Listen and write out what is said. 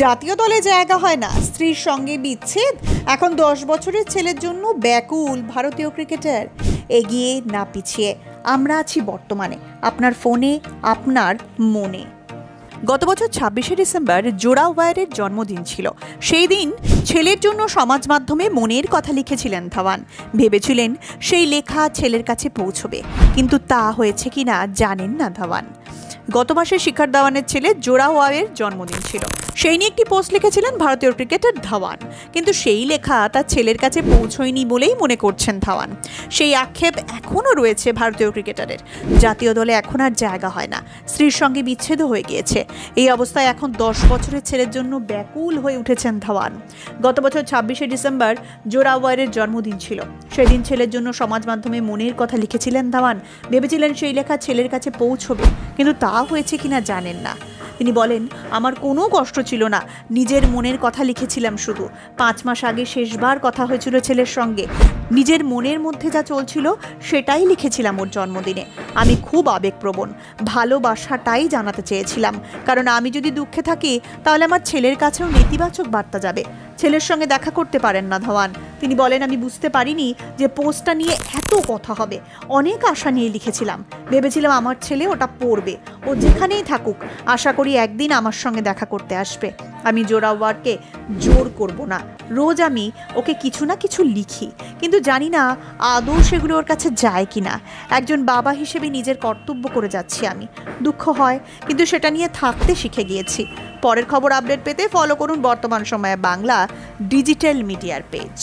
জাতীয় দলে জায়গা হয় না, স্ত্রীর সঙ্গে বিচ্ছেদ, এখন 10 বছরের ছেলের জন্য ব্যাকুল ভারতীয় ক্রিকেটার। এগিয়ে না পিছিয়ে আমরা আছি বর্তমানে, আপনার ফোনে, আপনার মনে। গত বছর 26শে ডিসেম্বর জোড়া ওয়ারের জন্মদিন ছিল। সেই দিন ছেলের জন্য সমাজ মাধ্যমে মনের কথা লিখেছিলেন ধাওয়ান। ভেবেছিলেন সেই লেখা ছেলের কাছে পৌঁছবে, কিন্তু তা হয়েছে কিনা জানেন না ধাওয়ান। গত মাসে শিখর ধাওয়ানের ছেলে জোড়া ওয়ারের জন্মদিন ছিল, সেই নিয়ে একটি পোস্ট লিখেছিলেন ভারতীয় ক্রিকেটার ধাওয়ান। কিন্তু সেই লেখা তার ছেলের কাছে পৌঁছয়নি বলেই মনে করছেন ধাওয়ান। সেই আক্ষেপ এখনও রয়েছে ভারতীয় ক্রিকেটারের। জাতীয় দলে এখন আর জায়গা হয় না, স্ত্রীর সঙ্গে বিচ্ছেদ হয়ে গিয়েছে। এই অবস্থায় এখন 10 বছরের ছেলের জন্য ব্যাকুল হয়ে উঠেছেন ধাওয়ান। গত বছর 26শে ডিসেম্বর জোড়া ওয়ারের জন্মদিন ছিল। সেদিন ছেলের জন্য সমাজ মাধ্যমে মনের কথা লিখেছিলেন ধাওয়ান। ভেবেছিলেন সেই লেখা ছেলের কাছে পৌঁছবে, কিন্তু তা হয়েছে কিনা জানেন না। তিনি বলেন, আমার কোনো কষ্ট ছিল না, নিজের মনের কথা লিখেছিলাম শুধু। 5 মাস আগে শেষবার কথা হয়েছিল ছেলের সঙ্গে, নিজের মনের মধ্যে যা চলছিল সেটাই লিখেছিলাম ওর জন্মদিনে। আমি খুব আবেগপ্রবণ, ভালোবাসাটাই জানাতে চেয়েছিলাম, কারণ আমি যদি দুঃখে থাকি তাহলে আমার ছেলের কাছেও নেতিবাচক বার্তা যাবে। ছেলের সঙ্গে দেখা করতে পারেন না ধাওয়ান। তিনি বলেন, আমি বুঝতে পারিনি যে পোস্টটা নিয়ে এত কথা হবে। অনেক আশা নিয়ে লিখেছিলাম, ভেবেছিলাম আমার ছেলে ওটা পড়বে, ও যেখানেই থাকুক আশা করি একদিন আমার সঙ্গে দেখা করতে আসবে। আমি জোড়া ওয়ারকে জোর করব না, রোজ আমি ওকে কিছু না কিছু লিখি, কিন্তু জানি না আদৌ সেগুলো ওর কাছে যায় কি না। একজন বাবা হিসেবে নিজের কর্তব্য করে যাচ্ছি আমি। দুঃখ হয়, কিন্তু সেটা নিয়ে থাকতে শিখে গিয়েছি। পরের খবর আপডেট পেতে ফলো করুন বর্তমান সময়ে বাংলা ডিজিটাল মিডিয়ার পেজ।